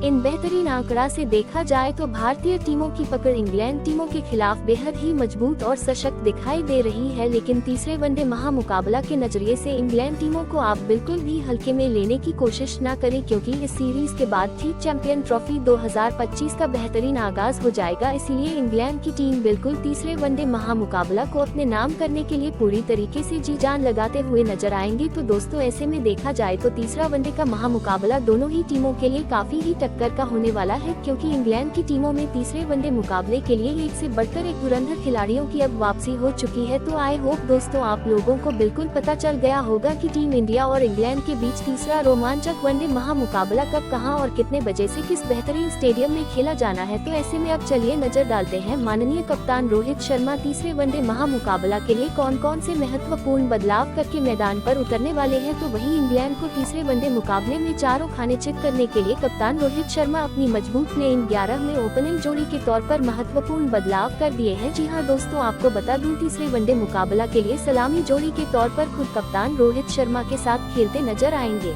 इन बेहतरीन आंकड़ा से देखा जाए तो भारतीय टीमों की पकड़ इंग्लैंड टीमों के खिलाफ बेहद ही मजबूत और सशक्त दिखाई दे रही है, लेकिन तीसरे वनडे महामुकाबला के नजरिए से इंग्लैंड टीमों को आप बिल्कुल भी हल्के में लेने की कोशिश न करें, क्योंकि इस सीरीज के बाद ठीक चैंपियन ट्रॉफी 2025 का बेहतरीन आगाज हो जाएगा। इसीलिए इंग्लैंड की टीम बिल्कुल तीसरे वनडे महामुकाबला को अपने नाम करने के लिए पूरी तरीके से जी जान लगाते हुए नजर आएंगे। तो दोस्तों, ऐसे में देखा जाए तो तीसरा वनडे का महामुकाबला दोनों ही टीमों के लिए काफी ही टक्कर का होने वाला है, क्योंकि इंग्लैंड की टीमों में तीसरे वनडे मुकाबले के लिए एक से बढ़कर एक धुरंधर खिलाड़ियों की अब वापसी हो चुकी है। तो आई होप दोस्तों आप लोगों को बिल्कुल पता चल गया होगा कि टीम इंडिया और इंग्लैंड के बीच तीसरा रोमांचक वनडे महामुकाबला कब, कहां और कितने बजे से किस बेहतरीन स्टेडियम में खेला जाना है। तो ऐसे में अब चलिए नजर डालते हैं माननीय कप्तान रोहित शर्मा तीसरे वनडे महामुकाबला के लिए कौन कौन से महत्वपूर्ण बदलाव करके मैदान पर उतरने वाले हैं। तो वहीं इंग्लैंड को तीसरे वनडे मुकाबले में चारों खाने चित करने के लिए कप्तान रोहित शर्मा अपनी मजबूत प्लेइंग 11 में ओपनिंग जोड़ी के तौर पर महत्वपूर्ण बदलाव कर दिए हैं। जी हां दोस्तों, आपको बता दूं तीसरे वनडे मुकाबला के लिए सलामी जोड़ी के तौर पर खुद कप्तान रोहित शर्मा के साथ खेलते नजर आएंगे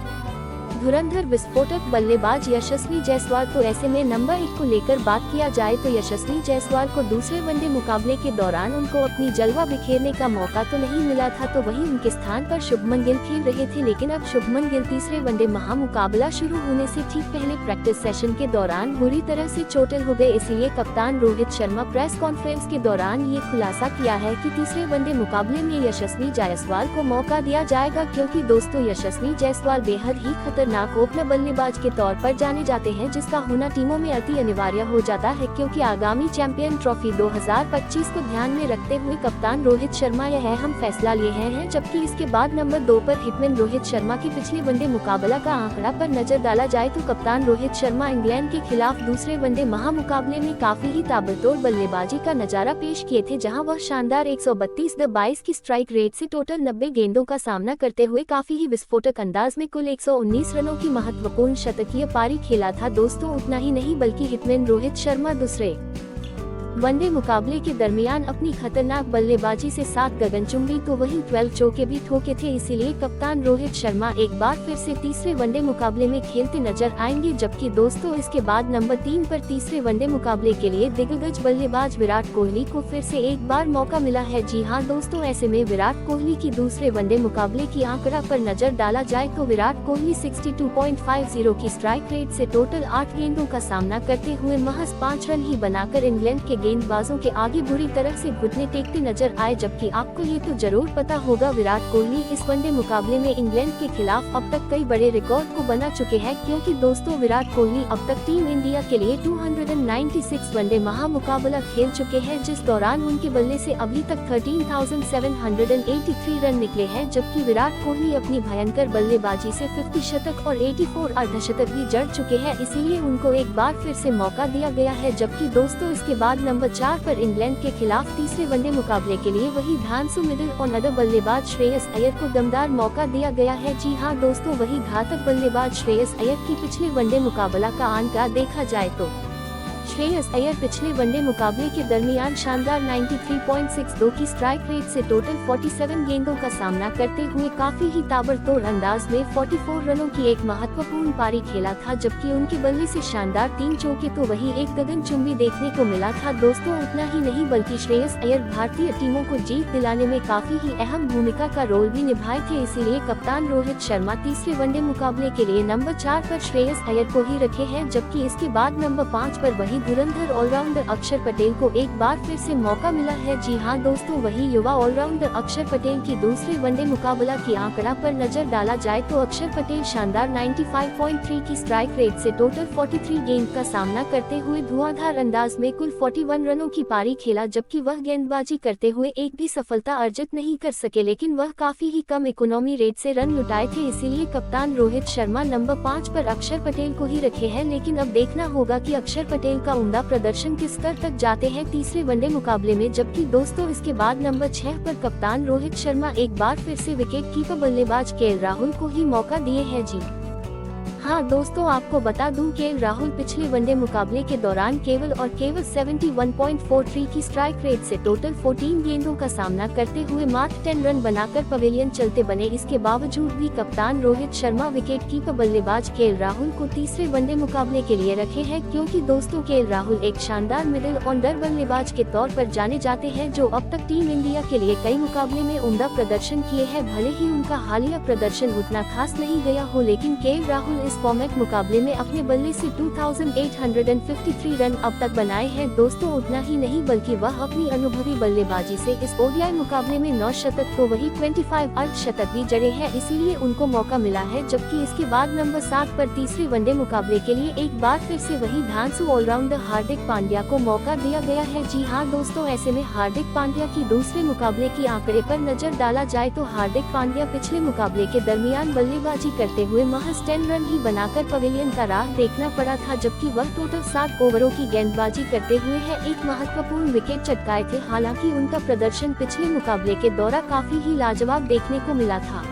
धुरंधर विस्फोटक बल्लेबाज यशस्वी जायसवाल। तो ऐसे में नंबर 1 को लेकर बात किया जाए तो यशस्वी जायसवाल को दूसरे वनडे मुकाबले के दौरान उनको अपनी जलवा बिखेरने का मौका तो नहीं मिला था, तो वहीं उनके स्थान पर शुभमन गिल खेल रहे थे। लेकिन अब शुभमन गिल तीसरे वनडे महामुकाबला शुरू होने से ठीक पहले प्रैक्टिस सेशन के दौरान बुरी तरह से चोटिल हो गए। इसलिए कप्तान रोहित शर्मा प्रेस कॉन्फ्रेंस के दौरान ये खुलासा किया है कि तीसरे वनडे मुकाबले में यशस्वी जायसवाल को मौका दिया जाएगा, क्योंकि दोस्तों यशस्वी जायसवाल बेहद ही खतरनाक ओपनर बल्लेबाज के तौर पर जाने जाते हैं, जिसका होना टीमों में अति अनिवार्य हो जाता है, क्योंकि आगामी चैंपियन ट्रॉफी 2025 को ध्यान में रखते हुए कप्तान रोहित शर्मा यह अहम फैसला लिए हैं। जबकि इसके बाद नंबर 2 पर हिटमैन रोहित शर्मा के पिछले वनडे मुकाबला का आंकड़ा पर नजर डाला जाए तो कप्तान रोहित शर्मा इंग्लैंड के खिलाफ दूसरे वनडे महामुकाबले में काफी ही ताबड़तोड़ बल्लेबाजी का नजारा पेश किए थे, जहां वह शानदार 132 की स्ट्राइक रेट से टोटल 90 गेंदों का सामना करते हुए काफी ही विस्फोटक अंदाज में कुल 119 रनों की महत्वपूर्ण शतकीय पारी खेला था। दोस्तों उतना ही नहीं बल्कि हिटमैन रोहित शर्मा दूसरे वनडे मुकाबले के दरमियान अपनी खतरनाक बल्लेबाजी से 7 गगनचुंबी तो वहीं 12 चौके भी ठोके थे। इसीलिए कप्तान रोहित शर्मा एक बार फिर से तीसरे वनडे मुकाबले में खेलते नजर आएंगे। जबकि दोस्तों इसके बाद नंबर 3 पर तीसरे वनडे मुकाबले के लिए दिग्गज बल्लेबाज विराट कोहली को फिर से एक बार मौका मिला है। जी हां दोस्तों, ऐसे में विराट कोहली की दूसरे वनडे मुकाबले की आंकड़ा पर नजर डाला जाए तो विराट कोहली 62.50 की स्ट्राइक रेट से टोटल 8 गेंदों का सामना करते हुए महज 5 रन ही बनाकर इंग्लैंड के गेंदबाजों के आगे बुरी तरह से घुटने टेकते नजर आए। जबकि आपको ये तो जरूर पता होगा विराट कोहली इस वनडे मुकाबले में इंग्लैंड के खिलाफ अब तक कई बड़े रिकॉर्ड को बना चुके हैं, क्योंकि दोस्तों विराट कोहली अब तक टीम इंडिया के लिए 296 वनडे महामुकाबला खेल चुके हैं, जिस दौरान उनके बल्ले से अभी तक 13,783 रन निकले हैं। जबकि विराट कोहली अपनी भयंकर बल्लेबाजी से 50 शतक और 84 अर्धशतक भी जड़ चुके हैं, इसीलिए उनको एक बार फिर से मौका दिया गया है। जबकि दोस्तों इसके बाद नंबर 4 पर इंग्लैंड के खिलाफ तीसरे वनडे मुकाबले के लिए वही धांसू मिडिल और अदर बल्लेबाज श्रेयस अय्यर को दमदार मौका दिया गया है। जी हां दोस्तों, वही घातक बल्लेबाज श्रेयस अय्यर की पिछले वनडे मुकाबला का आंकड़ा देखा जाए तो श्रेयस अय्यर पिछले वनडे मुकाबले के दरमियान शानदार 93.62 की स्ट्राइक रेट से टोटल 47 गेंदों का सामना करते हुए काफी ही ताबड़तोड़ अंदाज में 44 रनों की एक महत्वपूर्ण पारी खेला था। जबकि उनके बल्ले से शानदार 3 चौके तो वही एक गगनचुंबी देखने को मिला था। दोस्तों उतना ही नहीं बल्कि श्रेयस अय्यर भारतीय टीमों को जीत दिलाने में काफी ही अहम भूमिका का रोल भी निभाए थे। इसीलिए कप्तान रोहित शर्मा तीसरे वनडे मुकाबले के लिए नंबर 4 पर श्रेयस अय्यर को ही रखे हैं। जबकि इसके बाद नंबर 5 पर वही धुरंधर ऑलराउंडर अक्षर पटेल को एक बार फिर से मौका मिला है। जी हां दोस्तों, वही युवा ऑलराउंडर अक्षर पटेल की दूसरे वनडे मुकाबला की आंकड़ा पर नजर डाला जाए तो अक्षर पटेल शानदार 95.3 की स्ट्राइक रेट से टोटल 43 गेंद का सामना करते हुए धुआंधार अंदाज में कुल 41 रनों की पारी खेला। जबकि वह गेंदबाजी करते हुए एक भी सफलता अर्जित नहीं कर सके, लेकिन वह काफी ही कम इकोनॉमी रेट से रन लुटाए थे। इसीलिए कप्तान रोहित शर्मा नंबर 5 पर अक्षर पटेल को ही रखे हैं। लेकिन अब देखना होगा कि अक्षर पटेल का उम्दा प्रदर्शन किस स्तर तक जाते हैं तीसरे वनडे मुकाबले में। जबकि दोस्तों इसके बाद नंबर 6 पर कप्तान रोहित शर्मा एक बार फिर से विकेट कीपर बल्लेबाज केएल राहुल को ही मौका दिए हैं। जी हाँ दोस्तों, आपको बता दूं कि राहुल पिछले वनडे मुकाबले के दौरान केवल 71.43 की स्ट्राइक रेट से टोटल 14 गेंदों का सामना करते हुए मात्र 10 रन बनाकर पवेलियन चलते बने। इसके बावजूद भी कप्तान रोहित शर्मा विकेटकीपर बल्लेबाज केएल राहुल को तीसरे वनडे मुकाबले के लिए रखे हैं, क्योंकि दोस्तों केएल राहुल एक शानदार मिडिल ऑर्डर बल्लेबाज के तौर पर जाने जाते हैं, जो अब तक टीम इंडिया के लिए कई मुकाबले में उम्दा प्रदर्शन किए हैं। भले ही उनका हालिया प्रदर्शन उतना खास नहीं गया हो, लेकिन केएल राहुल इस फॉर्मेट मुकाबले में अपने बल्ले से 2853 रन अब तक बनाए हैं। दोस्तों उतना ही नहीं बल्कि वह अपनी अनुभवी बल्लेबाजी से इस ओडीआई मुकाबले में 9 शतक तो वही 25 अर्धशतक भी जड़े हैं, इसीलिए उनको मौका मिला है। जबकि इसके बाद नंबर 7 पर तीसरे वनडे मुकाबले के लिए एक बार फिर से वही धांसू ऑलराउंडर हार्दिक पांड्या को मौका दिया गया है। जी हाँ दोस्तों, ऐसे में हार्दिक पांड्या की दूसरे मुकाबले की आंकड़े पर नजर डाला जाए तो हार्दिक पांड्या पिछले मुकाबले के दरमियान बल्लेबाजी करते हुए महज 10 रन ही बनाकर पवेलियन का राह देखना पड़ा था, जबकि वह टोटल 7 ओवरों की गेंदबाजी करते हुए एक महत्वपूर्ण विकेट चटकाए थे। हालांकि उनका प्रदर्शन पिछले मुकाबले के दौरान काफी ही लाजवाब देखने को मिला था,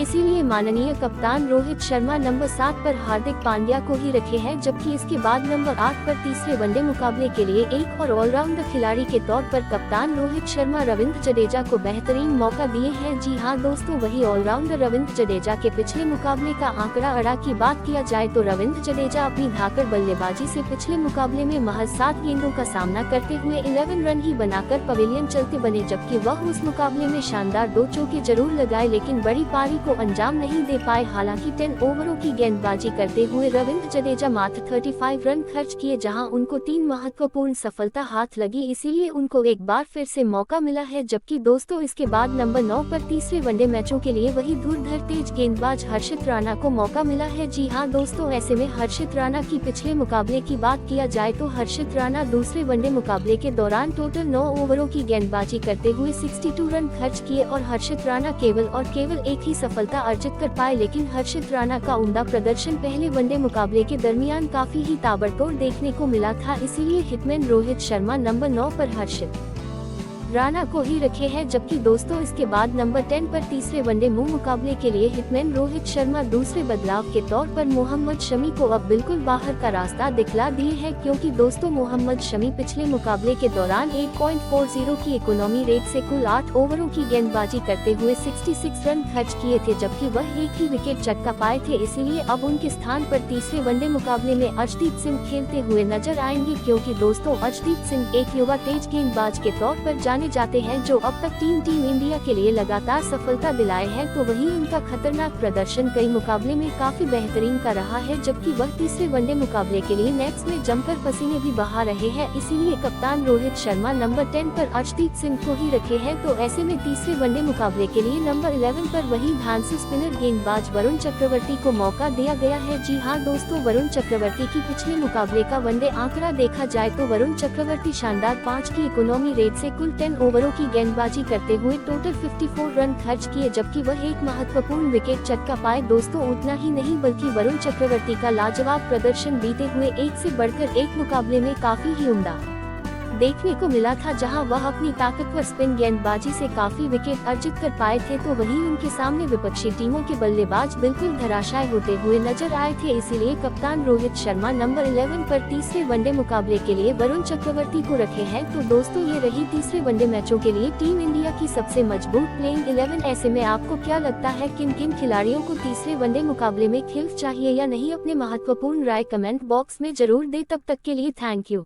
इसीलिए माननीय कप्तान रोहित शर्मा नंबर 7 पर हार्दिक पांड्या को ही रखे हैं। जबकि इसके बाद नंबर 8 पर तीसरे वनडे मुकाबले के लिए एक और ऑलराउंडर खिलाड़ी के तौर पर कप्तान रोहित शर्मा रविंद्र जडेजा को बेहतरीन मौका दिए हैं। जी हां दोस्तों, वही ऑलराउंडर रविंद्र जडेजा के पिछले मुकाबले का आंकड़ा अड़ा की बात किया जाए तो रविंद्र जडेजा अपनी धाकड़ बल्लेबाजी से पिछले मुकाबले में महज 7 गेंदों का सामना करते हुए 11 रन ही बनाकर पवेलियन चलते बने। जबकि वह उस मुकाबले में शानदार 2 चौके जरूर लगाए, लेकिन बड़ी पारी को अंजाम नहीं दे पाए। हालांकि 10 ओवरों की गेंदबाजी करते हुए रविंद्र जडेजा मात्र 35 रन खर्च किए, जहां उनको 3 महत्वपूर्ण सफलता हाथ लगी, इसीलिए उनको एक बार फिर से मौका मिला है। जबकि दोस्तों इसके बाद नंबर 9 पर तीसरे वनडे मैचों के लिए वही धुरंधर तेज गेंदबाज हर्षित राणा को मौका मिला है। जी हां दोस्तों, ऐसे में हर्षित राणा की पिछले मुकाबले की बात किया जाए तो हर्षित राणा दूसरे वनडे मुकाबले के दौरान टोटल 9 ओवरों की गेंदबाजी करते हुए 62 रन खर्च किए और हर्षित राणा केवल एक ही सफलता अर्जित कर पाए। लेकिन हर्षित राणा का उम्दा प्रदर्शन पहले वनडे मुकाबले के दरमियान काफी ही ताबड़तोड़ देखने को मिला था, इसीलिए हिटमैन रोहित शर्मा नंबर 9 पर हर्षित राणा को ही रखे हैं। जबकि दोस्तों इसके बाद नंबर 10 पर तीसरे वनडे मुकाबले के लिए हिटमैन रोहित शर्मा दूसरे बदलाव के तौर पर मोहम्मद शमी को अब बिल्कुल बाहर का रास्ता दिखला दिए हैं, क्योंकि दोस्तों मोहम्मद शमी पिछले मुकाबले के दौरान 8.40 की इकोनॉमी रेट से कुल 8 ओवरों की गेंदबाजी करते हुए 66 रन खर्च किए थे, जबकि वह एक ही विकेट चटका पाए थे। इसीलिए अब उनके स्थान पर तीसरे वनडे मुकाबले में अर्शदीप सिंह खेलते हुए नजर आएंगे, क्योंकि दोस्तों अर्शदीप सिंह एक युवा तेज गेंदबाज के तौर पर जाने जाते हैं, जो अब तक टीम इंडिया के लिए लगातार सफलता दिलाए हैं। तो वही उनका खतरनाक प्रदर्शन कई मुकाबले में काफी बेहतरीन का रहा है, जबकि वह तीसरे वनडे मुकाबले के लिए नेट्स में जमकर पसीने भी बहा रहे हैं। इसीलिए कप्तान रोहित शर्मा नंबर 10 पर अर्शदीप सिंह को ही रखे हैं। तो ऐसे में तीसरे वनडे मुकाबले के लिए नंबर 11 पर वही धांसू स्पिनर गेंदबाज वरुण चक्रवर्ती को मौका दिया गया है। जी हाँ दोस्तों, वरुण चक्रवर्ती की पिछले मुकाबले का वनडे आंकड़ा देखा जाए तो वरुण चक्रवर्ती शानदार 5 की इकोनॉमी रेट से कुल 10 ओवरों की गेंदबाजी करते हुए टोटल 54 रन खर्च किए, जबकि वह एक महत्वपूर्ण विकेट चटका पाए। दोस्तों उतना ही नहीं बल्कि वरुण चक्रवर्ती का लाजवाब प्रदर्शन बीते हुए एक से बढ़कर एक मुकाबले में काफी ही उम्दा देखने को मिला था, जहां वह अपनी ताकतवर स्पिन गेंदबाजी से काफी विकेट अर्जित कर पाए थे। तो वहीं उनके सामने विपक्षी टीमों के बल्लेबाज बिल्कुल धराशायी होते हुए नजर आए थे। इसीलिए कप्तान रोहित शर्मा नंबर 11 पर तीसरे वनडे मुकाबले के लिए वरुण चक्रवर्ती को रखे हैं। तो दोस्तों ये रही तीसरे वनडे मैचों के लिए टीम इंडिया की सबसे मजबूत प्लेइंग 11। ऐसे में आपको क्या लगता है किन किन खिलाड़ियों को तीसरे वनडे मुकाबले में खिल्फ चाहिए या नहीं? अपने महत्वपूर्ण राय कमेंट बॉक्स में जरूर दे। तब तक के लिए थैंक यू।